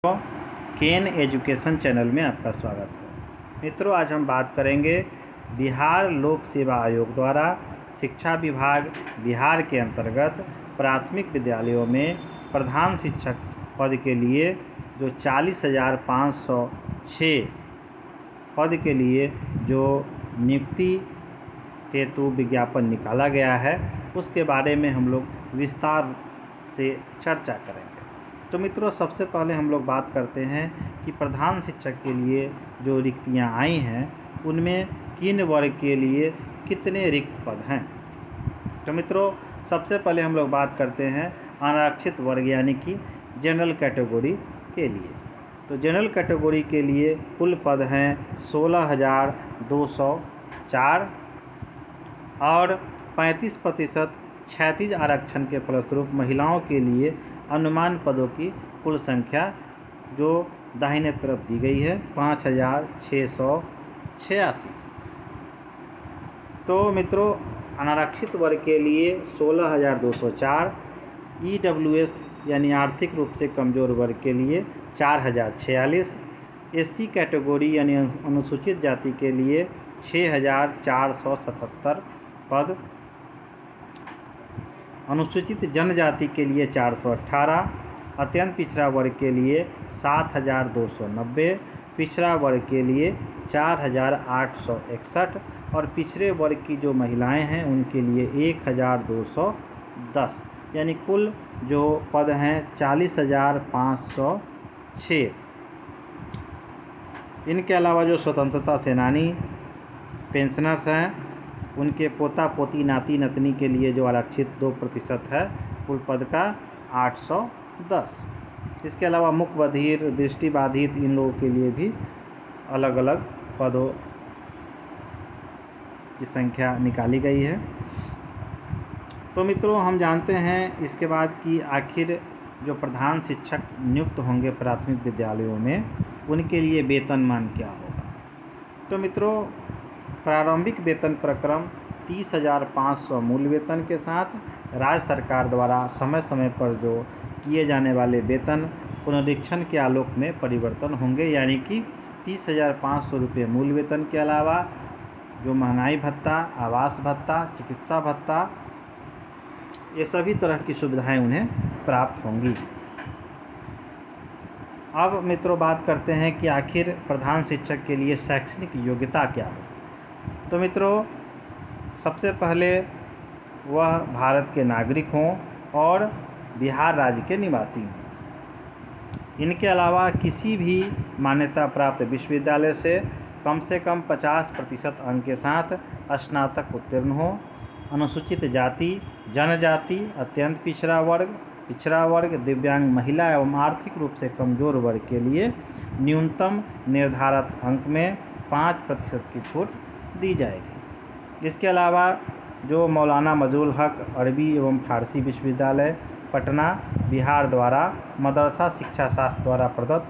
केन education channel में आपका स्वागत है। मित्रों, आज हम बात करेंगे बिहार लोक सेवा आयोग द्वारा शिक्षा विभाग बिहार के अंतर्गत प्राथमिक विद्यालयों में प्रधान शिक्षक पद के लिए जो 40,506 पद के लिए जो नियुक्ति हेतु विज्ञापन निकाला गया है, उसके बारे में हम लोग विस्तार से चर्चा करेंगे। तो मित्रों, सबसे पहले हम लोग बात करते हैं कि प्रधान शिक्षक के लिए जो रिक्तियां आई हैं, उनमें किन वर्ग के लिए कितने रिक्त पद हैं। तो मित्रों, सबसे पहले हम लोग बात करते हैं अनारक्षित वर्ग यानी कि जनरल कैटेगरी के लिए। तो जनरल कैटेगरी के लिए कुल पद हैं 16,204 और 35% क्षैतिज आरक्षण के फलस्वरूप महिलाओं के लिए अनुमान पदों की कुल संख्या जो दाहिने तरफ दी गई है 5,686। तो मित्रों, अनारक्षित वर्ग के लिए 16,204, EWS यानी आर्थिक रूप से कमज़ोर वर्ग के लिए 4,046, SC कैटेगरी यानी अनुसूचित जाति के लिए 6,477 पद, अनुसूचित जनजाति के लिए 418, अत्यंत पिछड़ा वर्ग के लिए 7,290, पिछड़ा वर्ग के लिए 4,861 और पिछड़े वर्ग की जो महिलाएं हैं उनके लिए 1,210, यानी कुल जो पद हैं 40,506। इनके अलावा जो स्वतंत्रता सेनानी पेंशनर्स हैं, उनके पोता पोती नाती नतनी के लिए जो आरक्षित 2% है, कुल पद का 810। इसके अलावा मुख बधिर, दृष्टिबाधित, इन लोगों के लिए भी अलग अलग पदों की संख्या निकाली गई है। तो मित्रों, हम जानते हैं इसके बाद कि आखिर जो प्रधान शिक्षक नियुक्त होंगे प्राथमिक विद्यालयों में, उनके लिए वेतनमान क्या होगा। तो मित्रों, प्रारंभिक वेतन प्रक्रम 30,500 मूल वेतन के साथ राज्य सरकार द्वारा समय समय पर जो किए जाने वाले वेतन पुनरीक्षण के आलोक में परिवर्तन होंगे, यानी कि 30,500 रुपये मूल वेतन के अलावा जो महंगाई भत्ता, आवास भत्ता, चिकित्सा भत्ता, ये सभी तरह की सुविधाएं उन्हें प्राप्त होंगी। अब मित्रों, बात करते हैं कि आखिर प्रधान शिक्षक के लिए शैक्षणिक योग्यता क्या है। तो मित्रों, सबसे पहले वह भारत के नागरिक हों और बिहार राज्य के निवासी हों। इनके अलावा किसी भी मान्यता प्राप्त विश्वविद्यालय से कम 50% अंक के साथ स्नातक उत्तीर्ण हो। अनुसूचित जाति, जनजाति, अत्यंत पिछड़ा वर्ग, दिव्यांग महिला एवं आर्थिक रूप से कमज़ोर वर्ग के लिए न्यूनतम निर्धारित अंक में 5% की छूट दी जाएगी। इसके अलावा जो मौलाना मजरूल हक अरबी एवं फारसी विश्वविद्यालय पटना बिहार द्वारा मदरसा शिक्षा शास्त्र द्वारा प्रदत्त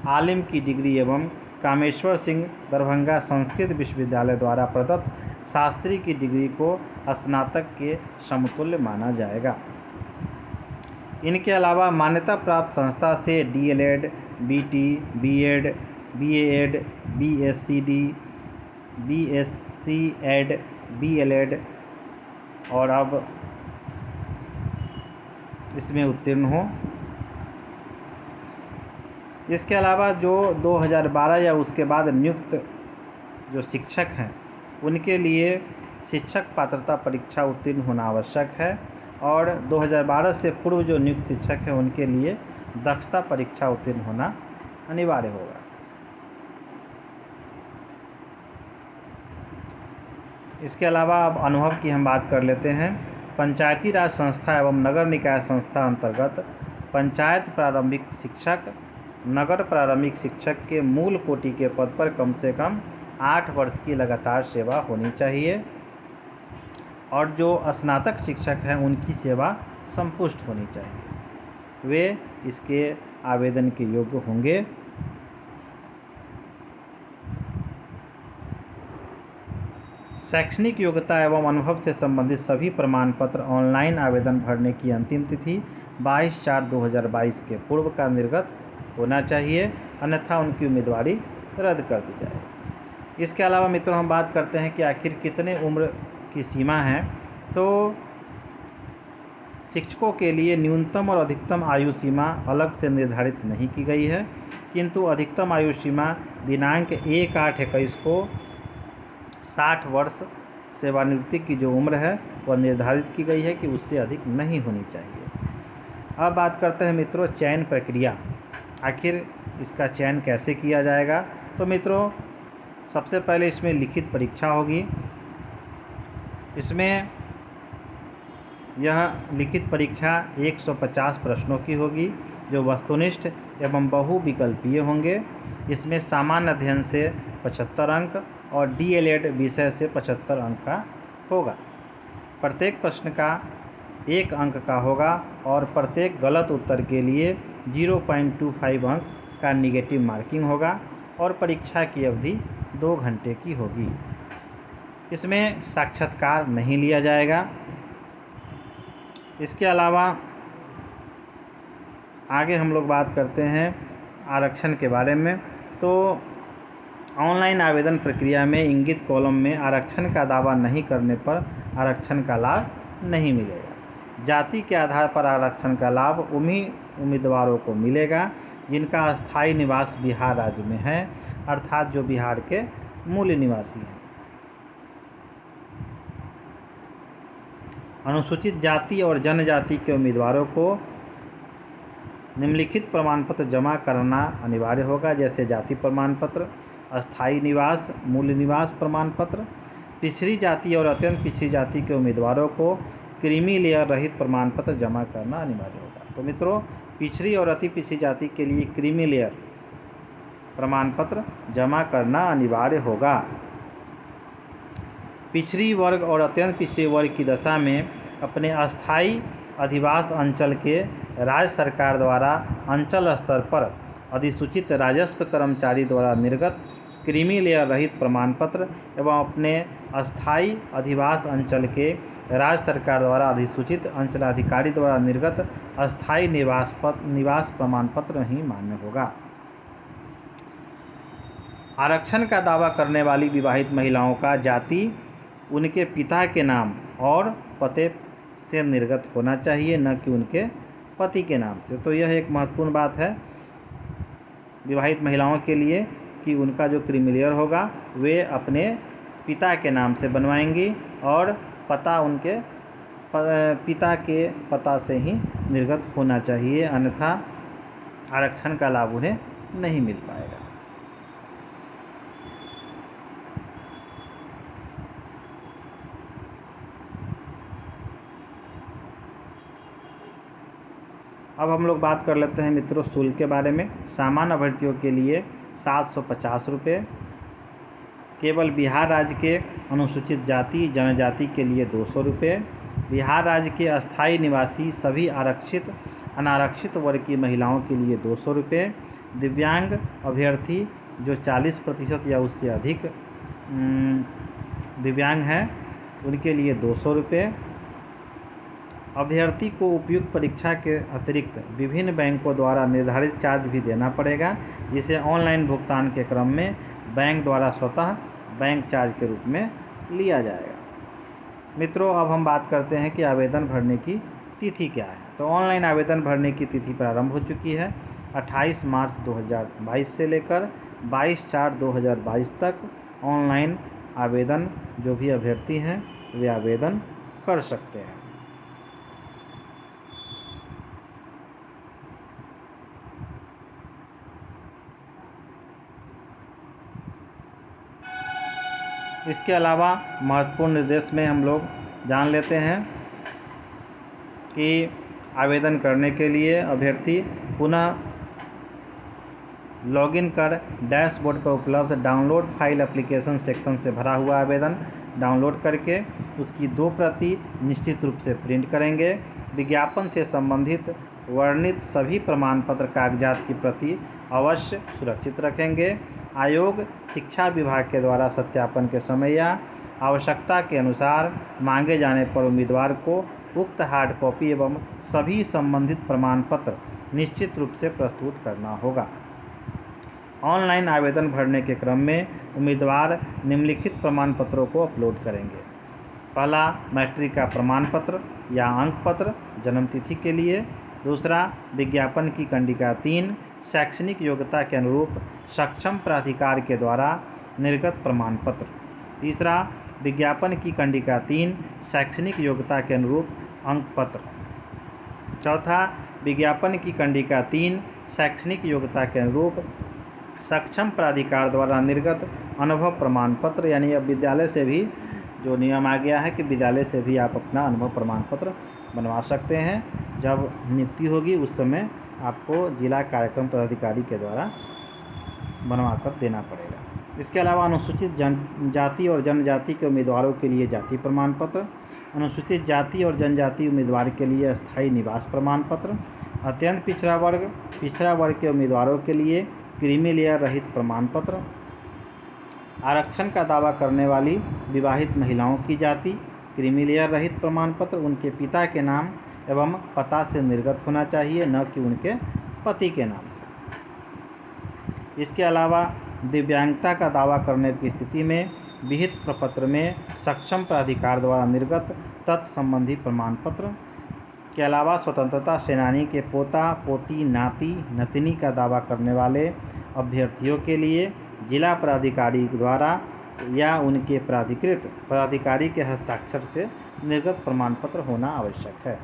आलिम की डिग्री एवं कामेश्वर सिंह दरभंगा संस्कृत विश्वविद्यालय द्वारा प्रदत्त शास्त्री की डिग्री को स्नातक के समतुल्य माना जाएगा। इनके अलावा मान्यता प्राप्त संस्था से DLED, BT, BEd, BAed, BScD, BScEd, BLEd और अब इसमें उत्तीर्ण हो। इसके अलावा जो 2012 या उसके बाद नियुक्त जो शिक्षक हैं, उनके लिए शिक्षक पात्रता परीक्षा उत्तीर्ण होना आवश्यक है और 2012 से पूर्व जो नियुक्त शिक्षक हैं उनके लिए दक्षता परीक्षा उत्तीर्ण होना अनिवार्य होगा। इसके अलावा अब अनुभव की हम बात कर लेते हैं। पंचायती राज संस्था एवं नगर निकाय संस्था अंतर्गत पंचायत प्रारंभिक शिक्षक, नगर प्रारंभिक शिक्षक के मूल कोटि के पद पर कम से कम 8 वर्ष की लगातार सेवा होनी चाहिए और जो स्नातक शिक्षक हैं उनकी सेवा संपुष्ट होनी चाहिए। वे इसके आवेदन के योग्य होंगे। शैक्षणिक योग्यता एवं अनुभव से संबंधित सभी प्रमाण पत्र ऑनलाइन आवेदन भरने की अंतिम तिथि 22/4/2022 के पूर्व का निर्गत होना चाहिए, अन्यथा उनकी उम्मीदवारी रद्द कर दी जाए। इसके अलावा मित्रों हम बात करते हैं कि आखिर कितने उम्र की सीमा है। तो शिक्षकों के लिए न्यूनतम और अधिकतम आयु सीमा अलग से निर्धारित नहीं की गई है, किंतु अधिकतम आयु सीमा दिनांक 1/8/21 को 60 वर्ष सेवानिवृत्ति की जो उम्र है वह निर्धारित की गई है कि उससे अधिक नहीं होनी चाहिए। अब बात करते हैं मित्रों चयन प्रक्रिया, आखिर इसका चयन कैसे किया जाएगा। तो मित्रों सबसे पहले इसमें लिखित परीक्षा होगी। इसमें यह लिखित परीक्षा 150 प्रश्नों की होगी जो वस्तुनिष्ठ एवं बहुविकल्पीय होंगे। इसमें सामान्य अध्ययन से 75 अंक और डीएलएड विषय से 75 अंक का होगा। प्रत्येक प्रश्न का 1 अंक का होगा और प्रत्येक गलत उत्तर के लिए 0.25 अंक का निगेटिव मार्किंग होगा और परीक्षा की अवधि 2 घंटे की होगी। इसमें साक्षात्कार नहीं लिया जाएगा। इसके अलावा आगे हम लोग बात करते हैं आरक्षण के बारे में। तो ऑनलाइन आवेदन प्रक्रिया में इंगित कॉलम में आरक्षण का दावा नहीं करने पर आरक्षण का लाभ नहीं मिलेगा। जाति के आधार पर आरक्षण का लाभ उन्हीं उम्मीदवारों को मिलेगा जिनका अस्थायी निवास बिहार राज्य में है, अर्थात जो बिहार के मूल निवासी हैं। अनुसूचित जाति और जनजाति के उम्मीदवारों को निम्नलिखित प्रमाण पत्र जमा करना अनिवार्य होगा, जैसे जाति प्रमाण पत्र, अस्थायी निवास, मूल निवास प्रमाण पत्र। पिछड़ी जाति और अत्यंत पिछड़ी जाति के उम्मीदवारों को क्रीमी लेयर रहित प्रमाण पत्र जमा करना अनिवार्य होगा। तो मित्रों पिछड़ी और अति पिछड़ी जाति के लिए क्रीमी लेयर प्रमाण पत्र जमा करना अनिवार्य होगा। पिछड़ी वर्ग और अत्यंत पिछड़ी वर्ग की दशा में अपने अस्थायी अधिवास अंचल के राज्य सरकार द्वारा अंचल स्तर पर अधिसूचित राजस्व कर्मचारी द्वारा निर्गत क्रीमी लेयर रहित प्रमाण पत्र एवं अपने अस्थायी अधिवास अंचल के राज्य सरकार द्वारा अधिसूचित अंचलाधिकारी द्वारा निर्गत अस्थायी निवास प्रमाण पत्र ही मान्य होगा। आरक्षण का दावा करने वाली विवाहित महिलाओं का जाति उनके पिता के नाम और पते से निर्गत होना चाहिए, न कि उनके पति के नाम से। तो यह एक महत्वपूर्ण बात है विवाहित महिलाओं के लिए कि उनका जो क्रीमी लेयर होगा वे अपने पिता के नाम से बनवाएंगी और पता उनके पिता के पता से ही निर्गत होना चाहिए, अन्यथा आरक्षण का लाभ उन्हें नहीं मिल पाएगा। अब हम लोग बात कर लेते हैं मित्रों शुल्क के बारे में। सामान्य अभ्यर्थियों के लिए 750 रुपये, केवल बिहार राज्य के अनुसूचित जाति जनजाति के लिए 200 रुपये, बिहार राज्य के अस्थायी निवासी सभी आरक्षित अनारक्षित वर्ग की महिलाओं के लिए 200 रुपये, दिव्यांग अभ्यर्थी जो 40% या उससे अधिक दिव्यांग हैं उनके लिए 200 रुपये। अभ्यर्थी को उपयुक्त परीक्षा के अतिरिक्त विभिन्न बैंकों द्वारा निर्धारित चार्ज भी देना पड़ेगा, जिसे ऑनलाइन भुगतान के क्रम में बैंक द्वारा स्वतः बैंक चार्ज के रूप में लिया जाएगा। मित्रों अब हम बात करते हैं कि आवेदन भरने की तिथि क्या है। तो ऑनलाइन आवेदन भरने की तिथि प्रारंभ हो चुकी है। 28 मार्च 2022 से लेकर 22/4/2022 तक ऑनलाइन आवेदन जो भी अभ्यर्थी हैं वे आवेदन कर सकते हैं। इसके अलावा महत्वपूर्ण निर्देश में हम लोग जान लेते हैं कि आवेदन करने के लिए अभ्यर्थी पुनः लॉगिन कर डैशबोर्ड पर उपलब्ध डाउनलोड फाइल एप्लीकेशन सेक्शन से भरा हुआ आवेदन डाउनलोड करके उसकी 2 प्रति निश्चित रूप से प्रिंट करेंगे। विज्ञापन से संबंधित वर्णित सभी प्रमाण पत्र कागजात की प्रति अवश्य सुरक्षित रखेंगे। आयोग शिक्षा विभाग के द्वारा सत्यापन के समय या आवश्यकता के अनुसार मांगे जाने पर उम्मीदवार को उक्त हार्ड कॉपी एवं सभी संबंधित प्रमाण पत्र निश्चित रूप से प्रस्तुत करना होगा। ऑनलाइन आवेदन भरने के क्रम में उम्मीदवार निम्नलिखित प्रमाण पत्रों को अपलोड करेंगे। पहला, मैट्रिक का प्रमाण पत्र या अंक पत्र जन्मतिथि के लिए। दूसरा, विज्ञापन की कंडिका 3 शैक्षणिक योग्यता के अनुरूप सक्षम प्राधिकार के द्वारा निर्गत प्रमाण पत्र। तीसरा, विज्ञापन की कंडिका 3 शैक्षणिक योग्यता के अनुरूप अंक पत्र। चौथा, विज्ञापन की कंडिका 3 शैक्षणिक योग्यता के अनुरूप सक्षम प्राधिकार द्वारा निर्गत अनुभव प्रमाण पत्र। यानी अब विद्यालय से भी जो नियम आ गया है कि विद्यालय से भी आप अपना अनुभव प्रमाण पत्र बनवा सकते हैं। जब नियुक्ति होगी उस समय आपको जिला कार्यक्रम पदाधिकारी के द्वारा बनवा कर देना पड़ेगा। इसके अलावा अनुसूचित जनजाति और जनजाति के उम्मीदवारों के लिए जाति प्रमाण पत्र, अनुसूचित जाति और जनजाति उम्मीदवार के लिए अस्थायी निवास प्रमाण पत्र, अत्यंत पिछड़ा वर्ग के उम्मीदवारों के लिए क्रीमी लेयर रहित प्रमाण पत्र, आरक्षण का दावा करने वाली विवाहित महिलाओं की जाति क्रीमी लेयर रहित प्रमाण पत्र उनके पिता के नाम एवं पता से निर्गत होना चाहिए, न कि उनके पति के नाम से। इसके अलावा दिव्यांगता का दावा करने की स्थिति में विहित प्रपत्र में सक्षम प्राधिकार द्वारा निर्गत तत्संबंधी प्रमाण पत्र के अलावा स्वतंत्रता सेनानी के पोता पोती नाती नतिनी का दावा करने वाले अभ्यर्थियों के लिए जिला पदाधिकारी द्वारा या उनके प्राधिकृत पदाधिकारी के हस्ताक्षर से निर्गत प्रमाण पत्र होना आवश्यक है।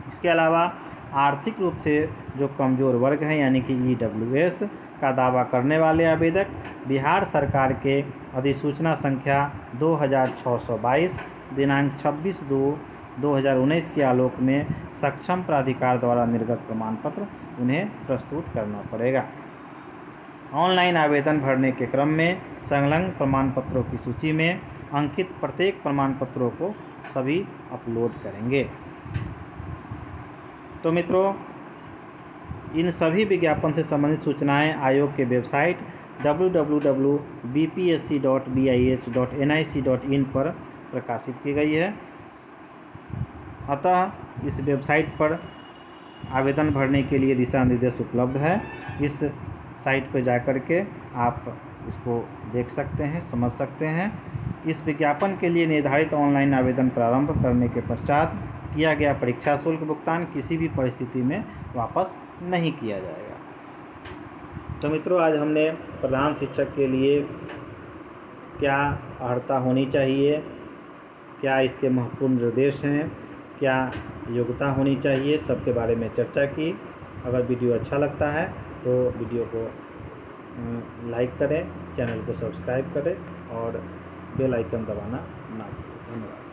इसके अलावा आर्थिक रूप से जो कमज़ोर वर्ग हैं यानी कि EWS का दावा करने वाले आवेदक बिहार सरकार के अधिसूचना संख्या 2622 दिनांक 26/2/2019 के आलोक में सक्षम प्राधिकार द्वारा निर्गत प्रमाण पत्र उन्हें प्रस्तुत करना पड़ेगा। ऑनलाइन आवेदन भरने के क्रम में संलग्न प्रमाण पत्रों की सूची में अंकित प्रत्येक प्रमाण पत्रों को सभी अपलोड करेंगे। तो मित्रों, इन सभी विज्ञापन से संबंधित सूचनाएं आयोग के वेबसाइट www.bpsc.bih.nic.in पर प्रकाशित की गई है। अतः इस वेबसाइट पर आवेदन भरने के लिए दिशा निर्देश उपलब्ध है। इस साइट पर जाकर के आप इसको देख सकते हैं, समझ सकते हैं। इस विज्ञापन के लिए निर्धारित ऑनलाइन आवेदन प्रारंभ करने के पश्चात किया गया परीक्षा शुल्क भुगतान किसी भी परिस्थिति में वापस नहीं किया जाएगा। तो मित्रों, आज हमने प्रधान शिक्षक के लिए क्या अर्हता होनी चाहिए, क्या इसके महत्वपूर्ण निर्देश हैं, क्या योग्यता होनी चाहिए, सबके बारे में चर्चा की। अगर वीडियो अच्छा लगता है तो वीडियो को लाइक करें, चैनल को सब्सक्राइब करें और बेल आइकन दबाना ना भूलें। धन्यवाद।